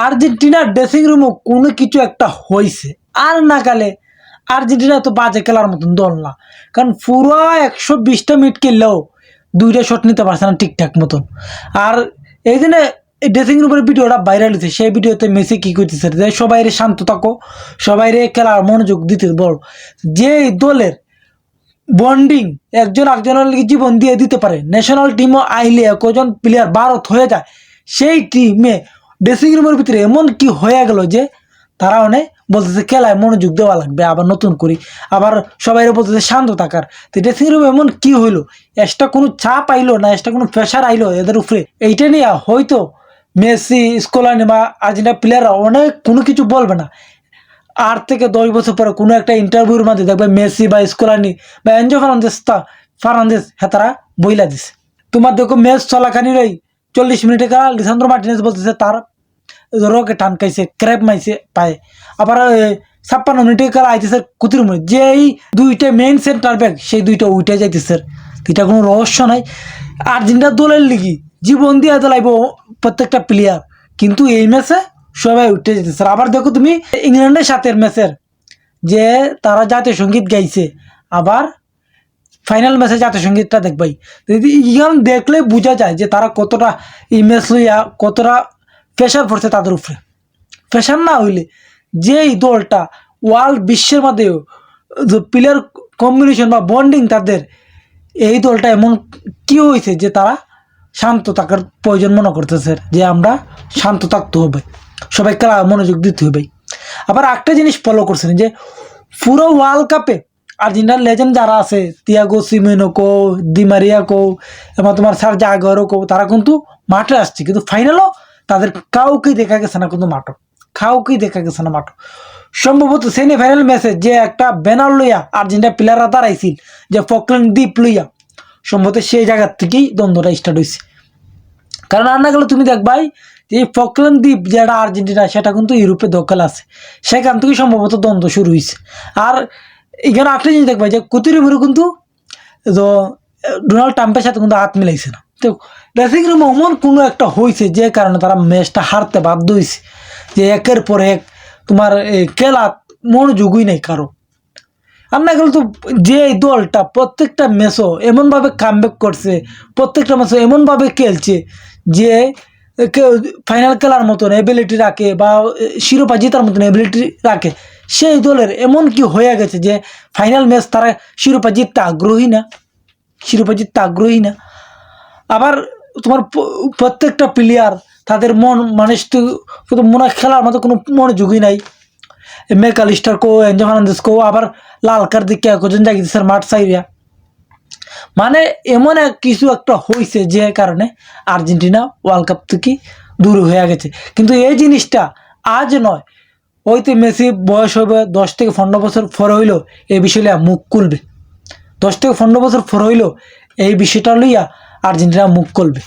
আর্জেন্টিনার ড্রেসিং রুমও কোনো কিছু একটা হয়েছে। আর নাকালে আর্জেন্টিনা তো বাজে খেলার মতন দল না, কারণ পুরো 120টা মিনিট খেললেও 2টা শট নিতে পারছে না ঠিকঠাক মতন। আর এই জন্য ড্রেসিং রুমের ভিডিওটা ভাইরাল হয়েছে। সেই ভিডিওতে মেসি কি করতেছে যে সবাই শান্ত থাকো, সবাই খেলার মনোযোগ দিতে বল। যে দলের বন্ডিং একজন একজনের জীবন দিয়ে দিতে পারে, ন্যাশনাল টিমও আইলে কজন প্লেয়ার ভারত হয়ে যায়, সেই টিমে ড্রেসিং রুমের ভিতরে এমন কি হয়ে গেল যে তারা অনেক বলতেছে খেলায় মনোযোগ দেওয়া লাগবে, আবার নতুন করি, আবার সবাই বলতেছে শান্ত থাকার। তো ড্রেসিং রুমে এমন কি হইলো, এক্সট্রা কোনো চাপ আইলো না, এক্সট্রা কোনো প্রেশার আইলো এদের উপরে, এইটা নিয়ে হয়তো মেসি স্কলানি বা আর্জেন্টিনা প্লেয়াররা অনেক কোনো কিছু বলবে না। 8 থেকে 10 বছর পরে কোনো একটা ইন্টারভিউর মধ্যে দেখবে মেসি বা স্কলানি বা এনজো ফার্নান্দেজ হেতারা বইলা দিছে। তোমার দেখো ম্যাচ চলাকানির ওই 40 মিনিটে খেলা লিসান্দ্রো মার্টিনেজ বলতেছে তার রোগে টান খাইছে, ক্র্যাপ মাইছে পায়ে। আবার 56 মিনিটে খেলা আইতেছে কুতির মিনিট, যে এই 2টা মেইন সেন্টার ব্যাক সেই 2টা উঠে যাইতেছে। এটা কোনো রহস্য নাই। আর্জেন্টিনা দলের লিগি জীবন দিয়ে লাগবে প্রত্যেকটা প্লেয়ার, কিন্তু এই ম্যাচে সবাই উঠে যেতেছে। আবার দেখো তুমি ইংল্যান্ডের সাথে ম্যাচের যে তারা জাতীয় সঙ্গীত গাইছে, আবার ফাইনাল ম্যাচে জাতীয় সঙ্গীতটা দেখবাই। ইহান দেখলে বোঝা যায় যে তারা কতটা এই ম্যাচ লইয়া কতটা প্রেশার পড়ছে তাদের উপরে। প্রেশার না হইলে যে এই দলটা ওয়ার্ল্ড বিশ্বের মধ্যে প্লেয়ার কম্বিনেশন বা বন্ডিং তাদের, এই দলটা এমন কি হয়েছে যে তারা শান্ত থাকার প্রয়োজন মনে করতেছে, যে আমরা শান্ত থাকতে হবে, সবাই খেলা মনোযোগ দিতে হবে। আবার একটা জিনিস ফলো করছেন যে পুরো ওয়ার্ল্ড কাপে আর্জেন্টিনার লেজেন্ড যারা আছে, তিয়াগো সিমেনো কো, দি মারিয়া কো, এবং তোমার সার্জি আগুয়েরো কো, তারা কিন্তু মাঠে আসছে, কিন্তু ফাইনালও তাদের কাউকেই দেখা গেছে না, কিন্তু কাউকেই দেখা গেছে না মাঠে। সম্ভবত সেমিফাইনাল ম্যাচে যে একটা ব্যানার লইয়া আর্জেন্টিনা প্লেয়াররা দাঁড়াইছিল, যে ফকল্যান্ড দ্বীপ লইয়া, সম্ভবত সেই জায়গার থেকেই দ্বন্দ্বটা স্টার্ট হয়েছে। কারণ আর না গেলে তুমি দেখবাই যে ফকল্যান্ড দ্বীপ যেটা আর্জেন্টিনা, সেটা কিন্তু ইউরোপে দখল আছে, সেখান থেকে সম্ভবত দ্বন্দ্ব শুরু হয়েছে। আর এখানে একটা জিনিস দেখবাই যে কুতিরুমিরু কিন্তু ডোনাল্ড ট্রাম্পের সাথে কিন্তু হাত মিলাইছে না। তো ড্রেসিং রুমে এমন কোনো একটা হয়েছে যে কারণে তারা ম্যাচটা হারতে বাধ্য হয়েছে, যে একের পর এক তোমার খেলা মনোযোগই নেই কারো। আর না গেলে তো যে দলটা প্রত্যেকটা ম্যাচও এমনভাবে কামব্যাক করছে, প্রত্যেকটা ম্যাচও এমনভাবে খেলছে যে ফাইনাল খেলার মতন এবিলিটি রাখে বা শিরোপা জেতার মতন এবিলিটি রাখে, সেই দলের এমন কি হয়ে গেছে যে ফাইনাল ম্যাচ তারা শিরোপা জিততে আগ্রহী না। আবার তোমার প্রত্যেকটা প্লেয়ার তাদের মনে হয় খেলার মতো কোনো মনোযোগই নাই। ম্যাকঅ্যালিস্টার কো, এনজো ফার্নান্দেজ কো, আবার লাল কার্ড দিকে একজন জাগিয়েছে মাঠ সাইরিয়া। মানে এমন কিছু একটা হয়েছে যে কারণে আর্জেন্টিনা ওয়ার্ল্ড কাপ থেকে দূর হয়ে গেছে। কিন্তু এই জিনিসটা আজ নয়, হয়তো মেসি বয়স হবে 10 থেকে 15 বছর পর হইলো এই বিষয়টা মুখ খুলবে, 10 থেকে 15 বছর পর হইলো এই বিষয়টা লইয়া আর্জেন্টিনা মুখ খুলবে।